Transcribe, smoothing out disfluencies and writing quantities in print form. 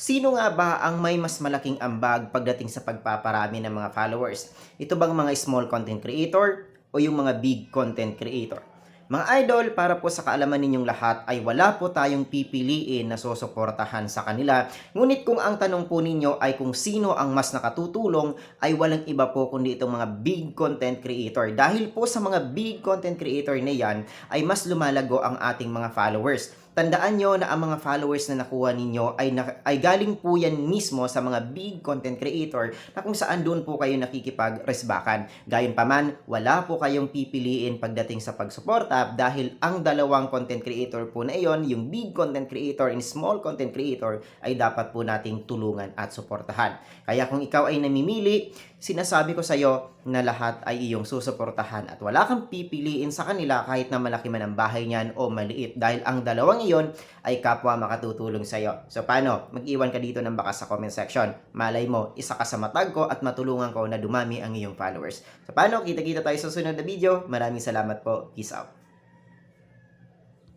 Sino nga ba ang may mas malaking ambag pagdating sa pagpaparami ng mga followers? Ito bang mga small content creator o yung mga big content creator? Mga idol, para po sa kaalaman ninyong lahat ay wala po tayong pipiliin na susuportahan sa kanila. Ngunit kung ang tanong po ninyo ay kung sino ang mas nakatutulong, ay walang iba po kundi itong mga big content creator. Dahil po sa mga big content creator na yan, ay mas lumalago ang ating mga followers. Tandaan nyo na ang mga followers na nakuha ninyo ay galing po yan mismo sa mga big content creator na kung saan doon po kayo nakikipag-resbakan. Gayunpaman, wala po kayong pipiliin pagdating sa pagsuporta dahil ang dalawang content creator po na iyon, yung big content creator and small content creator, ay dapat po nating tulungan at suportahan. Kaya kung ikaw ay namimili, sinasabi ko sa iyo na lahat ay iyong susuportahan at wala kang pipiliin sa kanila kahit na malaki man ang bahay niyan o maliit dahil ang dalawang iyon ay kapwa makatutulong sa iyo. So paano? Mag-iwan ka dito ng bakas sa comment section. Malay mo, isa ka sa matag ko at matulungan ko na dumami ang iyong followers. So paano? Kita-kita tayo sa susunod na video. Maraming salamat po. Peace out.